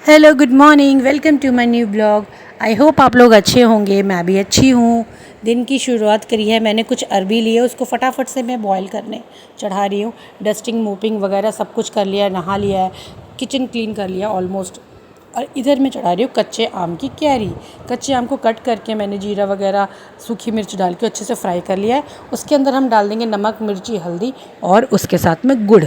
Hello, good morning, welcome to my new blog. I hope आप लोग अच्छे होंगे। मैं भी अच्छी हूँ। दिन की शुरुआत करी है मैंने। कुछ अरबी लिए, उसको फटाफट से मैं बॉईल करने चढ़ा रही हूँ। डस्टिंग मोपिंग वगैरह सब कुछ कर लिया है, नहा लिया है, किचन क्लीन कर लिया ऑलमोस्ट। और इधर मैं चढ़ा रही हूँ कच्चे आम की कैरी। कच्चे आम को कट करके मैंने जीरा वगैरह सूखी मिर्च डाल के अच्छे से फ्राई कर लिया है। उसके अंदर हम डाल देंगे नमक, मिर्ची, हल्दी और उसके साथ में गुड़,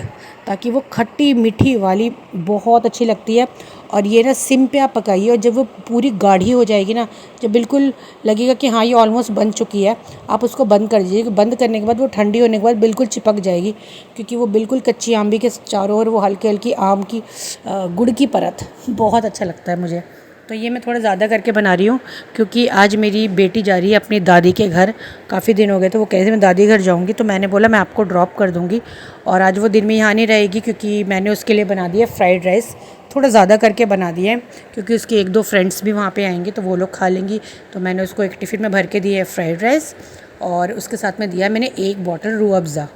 ताकि वो खट्टी मीठी वाली बहुत अच्छी लगती है। और ये ना सिम पे आप पकाइए, और जब वो पूरी गाढ़ी हो जाएगी ना, जब बिल्कुल लगेगा कि हाँ ये ऑलमोस्ट बन चुकी है, आप उसको बंद कर दीजिए। बंद करने के बाद वो ठंडी होने के बाद बिल्कुल चिपक जाएगी, क्योंकि वो बिल्कुल कच्ची आम भी के चारों ओर वो हल्की हल्की आम की गुड़ की परत, बहुत अच्छा लगता है मुझे। तो ये मैं थोड़ा ज़्यादा करके बना रही हूँ, क्योंकि आज मेरी बेटी जा रही है अपनी दादी के घर। काफ़ी दिन हो गए तो वो कह रही मैं दादी घर जाऊँगी, तो मैंने बोला मैं आपको ड्रॉप कर दूँगी। और आज वो दिन में यहाँ नहीं रहेगी, क्योंकि मैंने उसके लिए बना दिया फ्राइड राइस। थोड़ा ज़्यादा करके बना दिए हैं, क्योंकि उसके एक दो फ्रेंड्स भी वहाँ पे आएंगे तो वो लोग खा लेंगी। तो मैंने उसको एक टिफ़िन में भर के दिया है फ्राइड राइस, और उसके साथ में दिया मैंने एक बॉटल रूह अफ़ज़ा।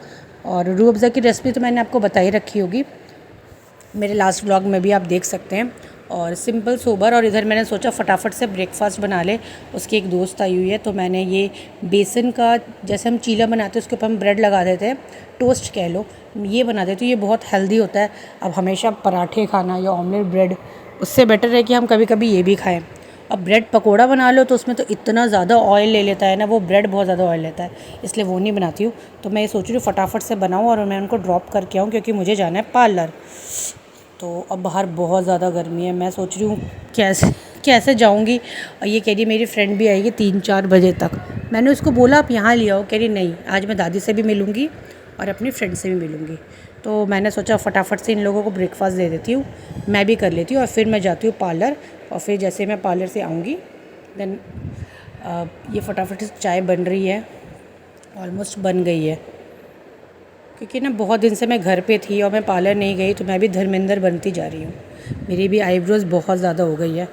और रूह अफ़ज़ा की रेसिपी तो मैंने आपको बताई रखी होगी, मेरे लास्ट व्लॉग में भी आप देख सकते हैं। और सिंपल सोबर। और इधर मैंने सोचा फटाफट से ब्रेकफास्ट बना ले। उसकी एक दोस्त आई हुई है, तो मैंने ये बेसन का, जैसे हम चीला बनाते हैं उसके ऊपर हम ब्रेड लगा देते हैं, टोस्ट कह लो, ये बना देते। तो ये बहुत हेल्दी होता है। अब हमेशा पराठे खाना या ऑमलेट ब्रेड, उससे बेटर है कि हम कभी कभी ये भी खाएँ। अब ब्रेड पकोड़ा बना लो तो उसमें तो इतना ज़्यादा ऑयल ले लेता है ना, वो ब्रेड बहुत ज़्यादा ऑयल लेता है, इसलिए वो नहीं बनाती हूँ। तो मैं ये सोच रही हूँ फटाफट से बनाऊँ और मैं उनको ड्रॉप करके आऊँ, क्योंकि मुझे जाना है पार्लर। तो अब बाहर बहुत ज़्यादा गर्मी है, मैं सोच रही हूँ कैसे कैसे जाऊँगी। और ये कह रही मेरी फ्रेंड भी आएगी 3-4 बजे तक। मैंने उसको बोला आप यहाँ ले आओ, कह रही नहीं, आज मैं दादी से भी मिलूँगी और अपनी फ्रेंड से भी मिलूँगी। तो मैंने सोचा फटाफट से इन लोगों को ब्रेकफास्ट दे देती हूँ, मैं भी कर लेती हूँ, और फिर मैं जाती हूँ पार्लर। और फिर जैसे मैं पार्लर से आऊँगी देन ये फटाफट से चाय बन रही है, ऑलमोस्ट बन गई है। क्योंकि ना बहुत दिन से मैं घर पे थी और मैं पार्लर नहीं गई, तो मैं भी धर्मेंद्र बनती जा रही हूँ। मेरी भी आईब्रोज़ बहुत ज़्यादा हो गई है।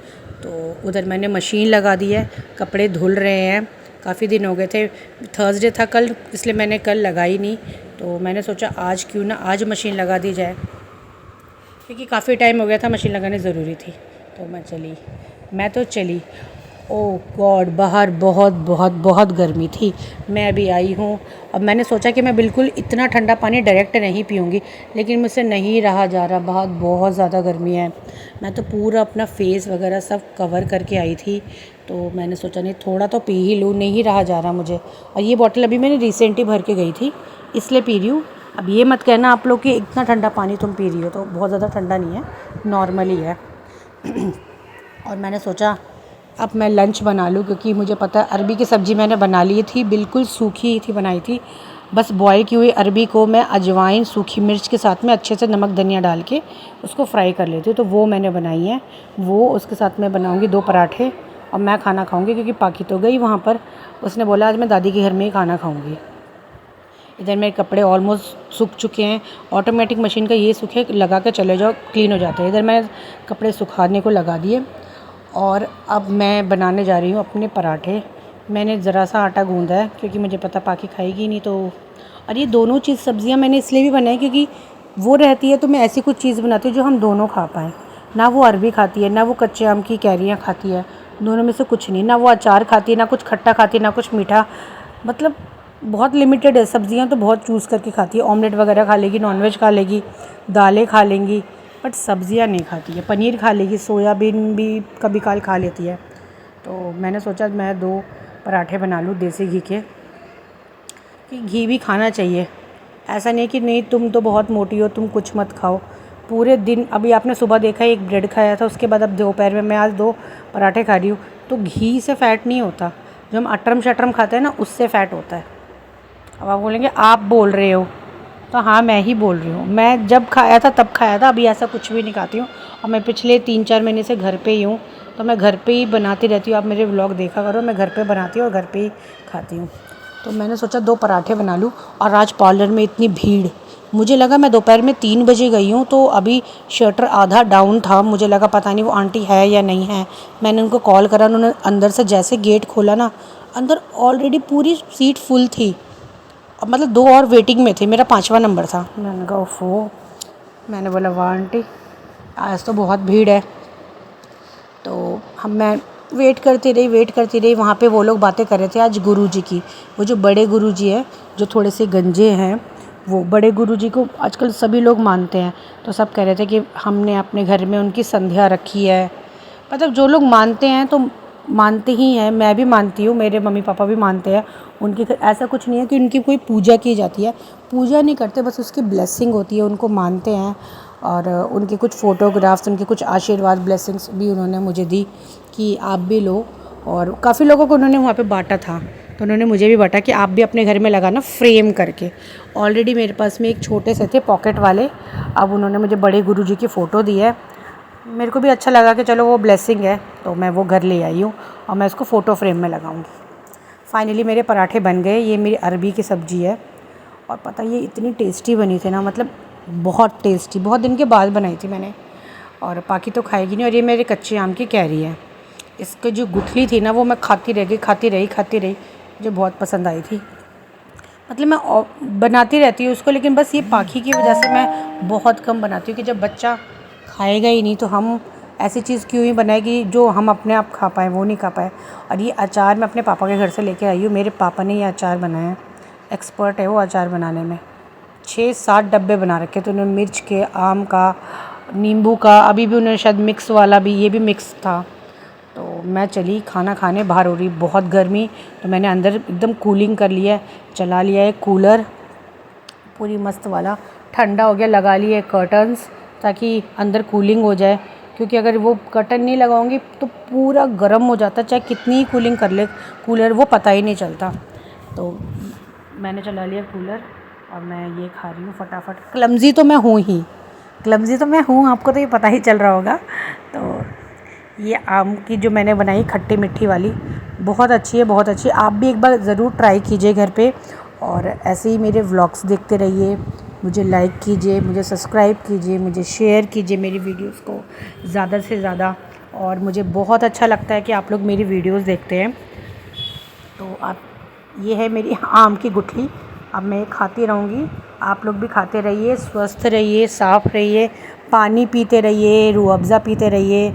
तो उधर मैंने मशीन लगा दी है, कपड़े धुल रहे हैं। काफ़ी दिन हो गए थे, थर्सडे था कल, इसलिए मैंने कल लगाई नहीं। तो मैंने सोचा आज क्यों ना आज मशीन लगा दी जाए, क्योंकि काफ़ी टाइम हो गया था, मशीन लगानी ज़रूरी थी। तो मैं तो चली। ओह गॉड, बाहर बहुत बहुत बहुत गर्मी थी। मैं अभी आई हूँ। अब मैंने सोचा कि मैं बिल्कुल इतना ठंडा पानी डायरेक्ट नहीं पीऊँगी, लेकिन मुझसे नहीं रहा जा रहा, बाहर बहुत ज़्यादा गर्मी है। मैं तो पूरा अपना फेस वगैरह सब कवर करके आई थी, तो मैंने सोचा नहीं थोड़ा तो पी ही लूँ, नहीं रहा जा रहा मुझे। और ये बॉटल अभी मैंने रिसेंट ही भर के गई थी, इसलिए पी रही हूँ। अब ये मत कहना आप लोग कि इतना ठंडा पानी तुम पी रही हो, तो बहुत ज़्यादा ठंडा नहीं है, नॉर्मल ही है। और मैंने सोचा अब मैं लंच बना लूँ, क्योंकि मुझे पता है अरबी की सब्ज़ी मैंने बना ली थी, बिल्कुल सूखी ही थी, बनाई थी। बस बॉयल की हुई अरबी को मैं अजवाइन, सूखी मिर्च के साथ में अच्छे से नमक धनिया डाल के उसको फ्राई कर लेती हूँ, तो वो मैंने बनाई है। वो उसके साथ में बनाऊँगी 2 पराठे, और मैं खाना खाऊँगी, क्योंकि पाकि तो गई वहाँ पर, उसने बोला आज मैं दादी के घर में ही खाना खाऊँगी। इधर मेरे कपड़े ऑलमोस्ट सूख चुके हैं। ऑटोमेटिक मशीन का ये सूखे, लगा के चले जाओ क्लीन हो जाते हैं। इधर मैं कपड़े सुखाने को लगा दिए, और अब मैं बनाने जा रही हूँ अपने पराठे। मैंने ज़रा सा आटा गूँधा है, क्योंकि मुझे पता पाकि खाएगी नहीं तो। और ये दोनों चीज़ सब्ज़ियाँ मैंने इसलिए भी बनाई, क्योंकि वो रहती है तो मैं ऐसी कुछ चीज़ बनाती हूँ जो हम दोनों खा पाएँ। ना वो अरबी खाती है, ना वो कच्चे आम की कैरियाँ खाती है, दोनों में से कुछ नहीं। ना वो अचार खाती है, ना कुछ खट्टा खाती है, ना कुछ मीठा। मतलब बहुत लिमिटेड है। सब्ज़ियाँ तो बहुत चूज़ करके खाती है, ऑमलेट वगैरह खा लेगी, नॉनवेज खा लेगी, दालें खा लेंगी, बट सब्ज़ियाँ नहीं खाती है। पनीर खा लेगी, सोयाबीन भी कभी काल खा लेती है। तो मैंने सोचा मैं 2 पराठे बना लूँ देसी घी के, कि घी भी खाना चाहिए। ऐसा नहीं कि नहीं तुम तो बहुत मोटी हो, तुम कुछ मत खाओ। पूरे दिन, अभी आपने सुबह देखा एक ब्रेड खाया था, उसके बाद अब दोपहर में मैं आज 2 पराठे खा रही हूँ। तो घी से फ़ैट नहीं होता, जो हम अटरम शटरम खाते हैं ना, उससे फ़ैट होता है। अब आप बोलेंगे आप बोल रहे हो, तो हाँ मैं ही बोल रही हूँ। मैं जब खाया था तब खाया था, अभी ऐसा कुछ भी नहीं खाती हूँ। और मैं पिछले 3-4 महीने से घर पे ही हूँ, तो मैं घर पे ही बनाती रहती हूँ। आप मेरे व्लॉग देखा करो, मैं घर पे बनाती हूँ और घर पे ही खाती हूँ। तो मैंने सोचा 2 पराठे बना लूँ। और आज पार्लर में इतनी भीड़, मुझे लगा, मैं दोपहर में 3 बजे गई हूँ तो अभी शटर आधा डाउन था, मुझे लगा पता नहीं वो आंटी है या नहीं है। मैंने उनको कॉल करा, उन्होंने अंदर से जैसे गेट खोला ना, अंदर ऑलरेडी पूरी सीट फुल थी। अब मतलब 2 और वेटिंग में थे, मेरा 5वां नंबर था। मैंने कहा ओफो, मैंने बोला वाह आंटी आज तो बहुत भीड़ है। मैं वेट करती रही। वहाँ पे वो लोग बातें कर रहे थे आज गुरुजी की। वो जो बड़े गुरुजी हैं, जो थोड़े से गंजे हैं, वो बड़े गुरुजी को आजकल सभी लोग मानते हैं। तो सब कह रहे थे कि हमने अपने घर में उनकी संध्या रखी है। मतलब जो लोग मानते हैं तो मानते ही हैं, मैं भी मानती हूँ, मेरे मम्मी पापा भी मानते हैं। उनकी ऐसा कुछ नहीं है कि उनकी कोई पूजा की जाती है, पूजा नहीं करते, बस उसकी ब्लेसिंग होती है, उनको मानते हैं। और उनके कुछ फ़ोटोग्राफ्स, उनके कुछ आशीर्वाद ब्लेसिंग्स भी उन्होंने मुझे दी कि आप भी लो। और काफ़ी लोगों को उन्होंने वहाँ पे बांटा था, तो उन्होंने मुझे भी बांटा कि आप भी अपने घर में लगाना फ्रेम करके। ऑलरेडी मेरे पास में एक छोटे से थे पॉकेट वाले, अब उन्होंने मुझे बड़े गुरुजी की फ़ोटो दी है। मेरे को भी अच्छा लगा कि चलो वो ब्लेसिंग है, तो मैं वो घर ले आई हूँ और मैं इसको फ़ोटो फ्रेम में लगाऊंगी। फाइनली मेरे पराठे बन गए। ये मेरी अरबी की सब्ज़ी है और पता ये इतनी टेस्टी बनी थी ना, मतलब बहुत टेस्टी। बहुत दिन के बाद बनाई थी मैंने, और बाकी तो खाएगी नहीं। और ये मेरे कच्चे आम की कैरी है। इसकी जो गुठली थी ना, वो मैं खाती रही। मुझे बहुत पसंद आई थी। मतलब मैं बनाती रहती हूँ उसको, लेकिन बस ये पाखी की वजह से मैं बहुत कम बनाती हूँ कि जब बच्चा खाएगा ही नहीं तो हम ऐसी चीज़ क्यों ही बनाएगी जो हम अपने आप खा पाएँ, वो नहीं खा पाए। और ये अचार मैं अपने पापा के घर से लेके आई हूँ। मेरे पापा ने ये अचार बनाया है, एक्सपर्ट है वो अचार बनाने में। 6-7 डब्बे बना रखे थे उन्होंने, मिर्च के, आम का, नींबू का। अभी भी उन्होंने शायद मिक्स वाला भी, ये भी मिक्स था। तो मैं चली खाना खाने। बाहर हो रही बहुत गर्मी, तो मैंने अंदर एकदम कूलिंग कर लिया है, चला लिया है कूलर पूरी मस्त वाला। ठंडा हो गया, लगा लिए कर्टन्स ताकि अंदर कूलिंग हो जाए, क्योंकि अगर वो कर्टन नहीं लगाऊंगी तो पूरा गर्म हो जाता, चाहे कितनी ही कूलिंग कर ले कूलर, वो पता ही नहीं चलता। तो मैंने चला लिया कूलर और मैं ये खा रही हूँ फटाफट। क्लमज़ी तो मैं हूँ, आपको तो ये पता ही चल रहा होगा। तो ये आम की जो मैंने बनाई खट्टी मीठी वाली, बहुत अच्छी है। आप भी एक बार ज़रूर ट्राई कीजिए घर पे। और ऐसे ही मेरे व्लॉग्स देखते रहिए, मुझे लाइक कीजिए, मुझे सब्सक्राइब कीजिए, मुझे शेयर कीजिए मेरी वीडियोस को ज़्यादा से ज़्यादा। और मुझे बहुत अच्छा लगता है कि आप लोग मेरी वीडियोस देखते हैं। तो आप, ये है मेरी आम की गुठली, अब मैं खाती रहूँगी। आप लोग भी खाते रहिए, स्वस्थ रहिए, साफ़ रहिए, पानी पीते रहिए, रूह अफ़ज़ा पीते रहिए।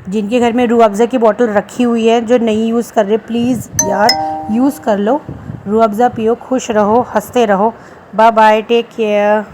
जिनके घर में रूह अफ़ज़ा की बोतल रखी हुई है, जो नहीं यूज़ कर रहे, प्लीज़ यार यूज़ कर लो, रूह अफ़ज़ा पियो, खुश रहो, हंसते रहो। Bye bye, take care.